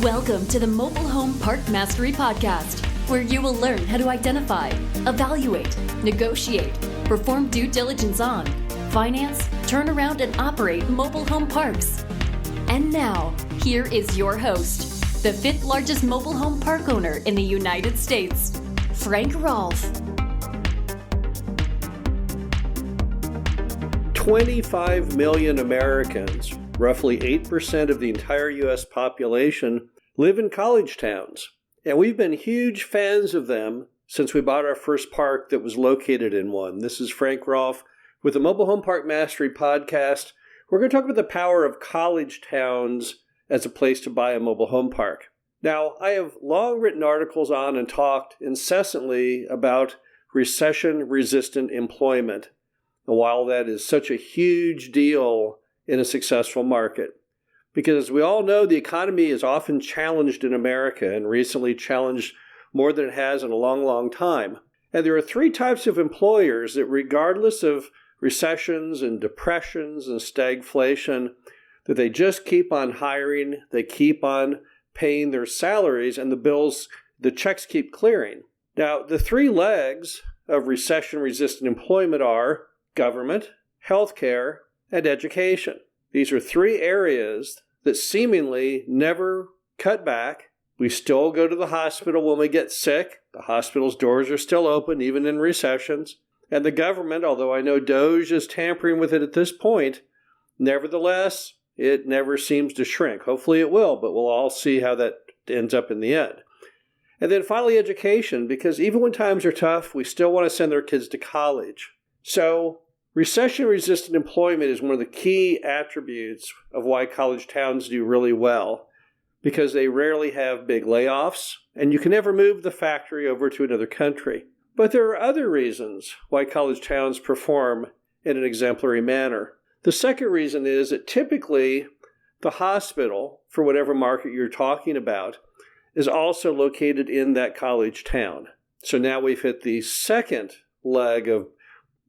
Welcome to the Mobile Home Park Mastery Podcast, where you will learn how to identify, evaluate, negotiate, perform due diligence on, finance, turn around, and operate mobile home parks. And now, here is your host, the fifth largest mobile home park owner in the United States, Frank Rolfe. 25 million Americans, roughly 8% of the entire U.S. population, live in college towns. And we've been huge fans of them since we bought our first park that was located in one. This is Frank Rolfe with the Mobile Home Park Mastery Podcast. We're going to talk about the power of college towns as a place to buy a mobile home park. Now, I have long written articles on and talked incessantly about recession-resistant employment. And while that is such a huge deal in a successful market, because as we all know, the economy is often challenged in America and recently challenged more than it has in a long, long time. And there are three types of employers that, regardless of recessions and depressions and stagflation, that they just keep on hiring, they keep on paying their salaries, and the checks keep clearing. Now, the three legs of recession-resistant employment are government, healthcare, and education. These are three areas that seemingly never cut back. We still go to the hospital when we get sick. The hospital's doors are still open, even in recessions. And the government, although I know DOGE is tampering with it at this point, nevertheless, it never seems to shrink. Hopefully it will, but we'll all see how that ends up in the end. And then finally, education, because even when times are tough, we still want to send our kids to college. So recession-resistant employment is one of the key attributes of why college towns do really well, because they rarely have big layoffs, and you can never move the factory over to another country. But there are other reasons why college towns perform in an exemplary manner. The second reason is that typically the hospital, for whatever market you're talking about, is also located in that college town. So now we've hit the second leg of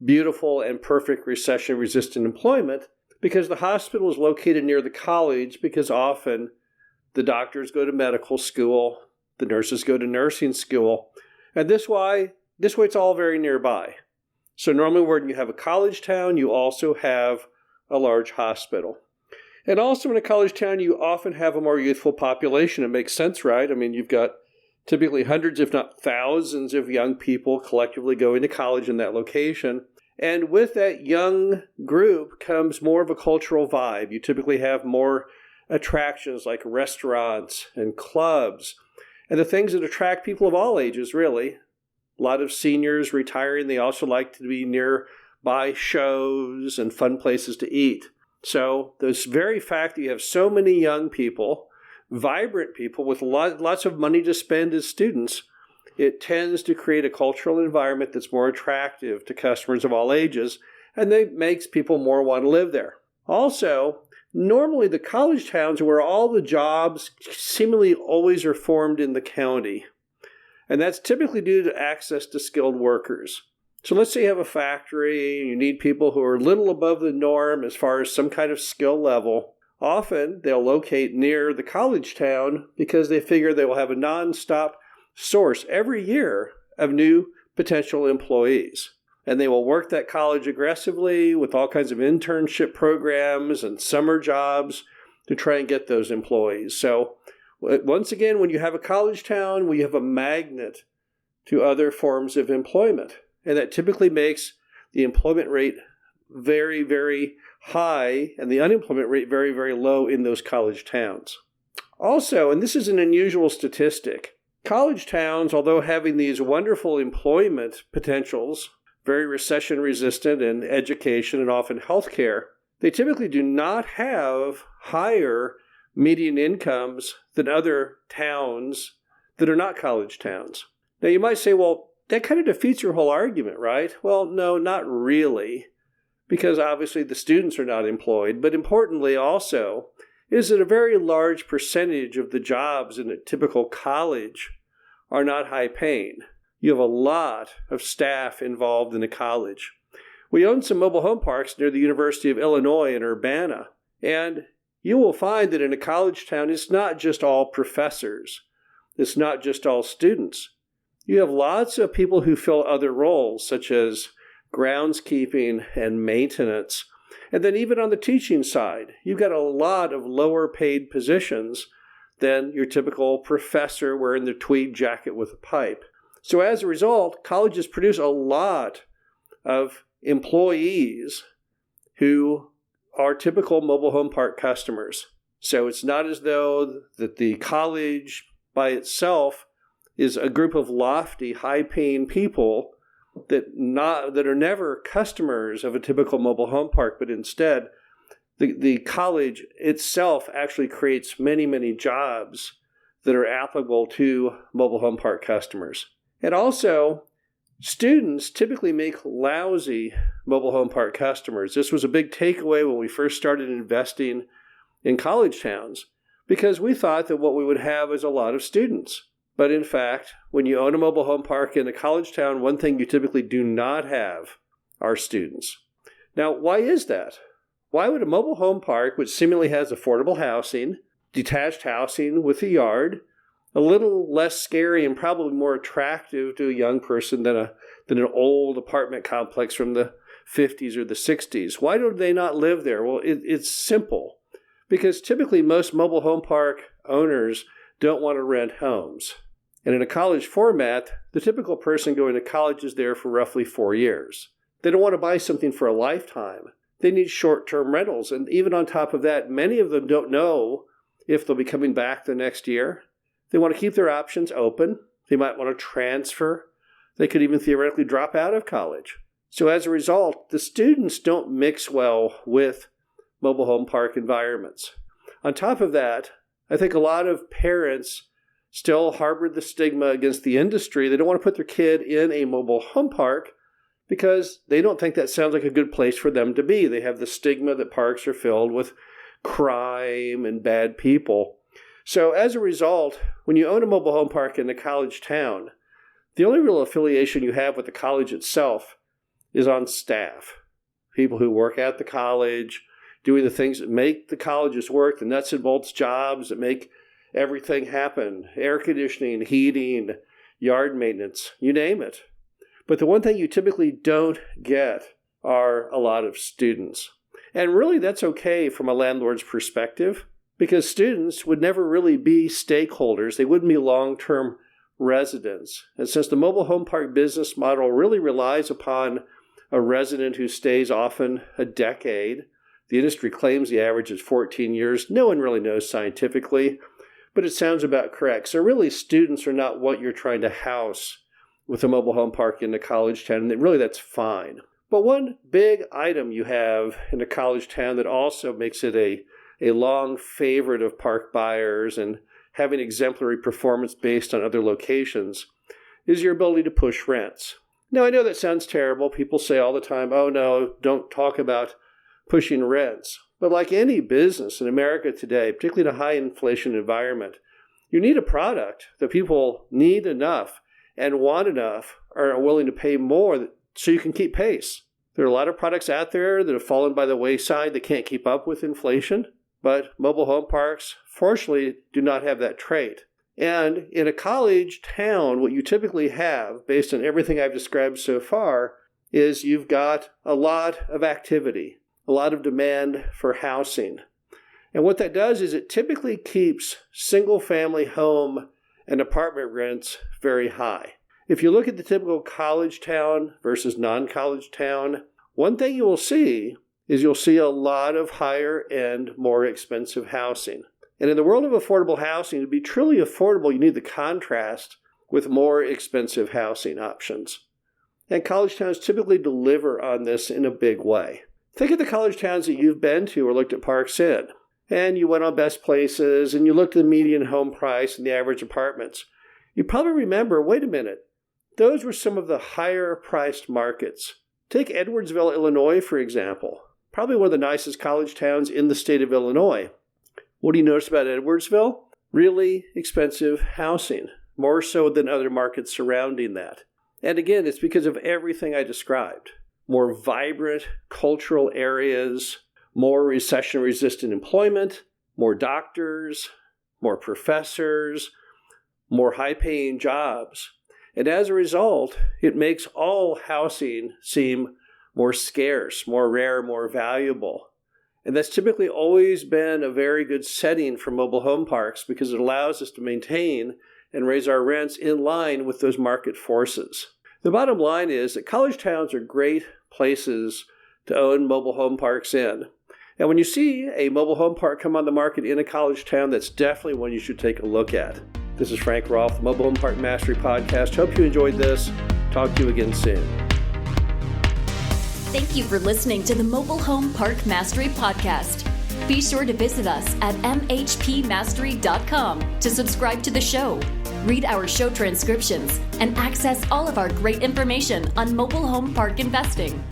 beautiful and perfect recession-resistant employment, because the hospital is located near the college, because often the doctors go to medical school, the nurses go to nursing school, and this way it's all very nearby. So normally when you have a college town, you also have a large hospital. And also in a college town, you often have a more youthful population. It makes sense, right? I mean, you've got typically hundreds, if not thousands, of young people collectively going to college in that location. And with that young group comes more of a cultural vibe. You typically have more attractions like restaurants and clubs, and the things that attract people of all ages, really. A lot of seniors retiring, they also like to be nearby shows and fun places to eat. So this very fact that you have so many young people, vibrant people with lots of money to spend as students, it tends to create a cultural environment that's more attractive to customers of all ages, and that makes people more want to live there. Also, normally the college towns are where all the jobs seemingly always are formed in the county, and that's typically due to access to skilled workers. So let's say you have a factory, you need people who are a little above the norm as far as some kind of skill level. Often they'll locate near the college town because they figure they will have a nonstop source every year of new potential employees. And they will work that college aggressively with all kinds of internship programs and summer jobs to try and get those employees. So once again, when you have a college town, we have a magnet to other forms of employment. And that typically makes the employment rate very, very high and the unemployment rate very, very low in those college towns. Also, and this is an unusual statistic, college towns, although having these wonderful employment potentials, very recession-resistant in education and often healthcare, they typically do not have higher median incomes than other towns that are not college towns. Now, you might say, well, that kind of defeats your whole argument, right? Well, no, not really, because obviously the students are not employed, but importantly also, is that a very large percentage of the jobs in a typical college are not high paying. You have a lot of staff involved in a college. We own some mobile home parks near the University of Illinois in Urbana, and you will find that in a college town, it's not just all professors. It's not just all students. You have lots of people who fill other roles, such as groundskeeping and maintenance. And then even on the teaching side, you've got a lot of lower paid positions than your typical professor wearing the tweed jacket with a pipe. So as a result, colleges produce a lot of employees who are typical mobile home park customers. So it's not as though that the college by itself is a group of lofty, high-paying people that are never customers of a typical mobile home park, but instead the college itself actually creates many, many jobs that are applicable to mobile home park customers. And also, students typically make lousy mobile home park customers. This was a big takeaway when we first started investing in college towns, because we thought that what we would have is a lot of students. But in fact, when you own a mobile home park in a college town, one thing you typically do not have are students. Now, why is that? Why would a mobile home park, which seemingly has affordable housing, detached housing with a yard, a little less scary and probably more attractive to a young person than an old apartment complex from the 50s or the 60s, why do they not live there? Well, it's simple. Because typically most mobile home park owners don't want to rent homes. And in a college format, the typical person going to college is there for roughly 4 years. They don't want to buy something for a lifetime. They need short-term rentals. And even on top of that, many of them don't know if they'll be coming back the next year. They want to keep their options open. They might want to transfer. They could even theoretically drop out of college. So as a result, the students don't mix well with mobile home park environments. On top of that, I think a lot of parents still harbor the stigma against the industry. They don't want to put their kid in a mobile home park because they don't think that sounds like a good place for them to be. They have the stigma that parks are filled with crime and bad people. So as a result, when you own a mobile home park in a college town, the only real affiliation you have with the college itself is on staff. People who work at the college, doing the things that make the colleges work, the nuts and bolts jobs that make everything happen, air conditioning, heating, yard maintenance, you name it. But the one thing you typically don't get are a lot of students. And really that's okay from a landlord's perspective, because students would never really be stakeholders. They wouldn't be long-term residents. And since the mobile home park business model really relies upon a resident who stays often a decade, the industry claims the average is 14 years. No one really knows scientifically, but it sounds about correct. So really, students are not what you're trying to house with a mobile home park in a college town, and really that's fine. But one big item you have in a college town that also makes it a long favorite of park buyers and having exemplary performance based on other locations is your ability to push rents. Now, I know that sounds terrible. People say all the time, oh no, don't talk about pushing rents. But like any business in America today, particularly in a high inflation environment, you need a product that people need enough and want enough or are willing to pay more so you can keep pace. There are a lot of products out there that have fallen by the wayside that can't keep up with inflation, but mobile home parks, fortunately, do not have that trait. And in a college town, what you typically have, based on everything I've described so far, is you've got a lot of activity, a lot of demand for housing. And what that does is it typically keeps single-family home and apartment rents very high. If you look at the typical college town versus non-college town, one thing you will see is you'll see a lot of higher-end, more expensive housing. And in the world of affordable housing, to be truly affordable, you need the contrast with more expensive housing options. And college towns typically deliver on this in a big way. Think of the college towns that you've been to or looked at parks in. And you went on Best Places, and you looked at the median home price and the average apartments. You probably remember, wait a minute, those were some of the higher-priced markets. Take Edwardsville, Illinois, for example. Probably one of the nicest college towns in the state of Illinois. What do you notice about Edwardsville? Really expensive housing, more so than other markets surrounding that. And again, it's because of everything I described. More vibrant cultural areas, more recession-resistant employment, more doctors, more professors, more high-paying jobs. And as a result, it makes all housing seem more scarce, more rare, more valuable. And that's typically always been a very good setting for mobile home parks because it allows us to maintain and raise our rents in line with those market forces. The bottom line is that college towns are great places to own mobile home parks in. And when you see a mobile home park come on the market in a college town, that's definitely one you should take a look at. This is Frank Rolfe, the Mobile Home Park Mastery Podcast. Hope you enjoyed this. Talk to you again soon. Thank you for listening to the Mobile Home Park Mastery Podcast. Be sure to visit us at mhpmastery.com to subscribe to the show, read our show transcriptions, and access all of our great information on mobile home park investing.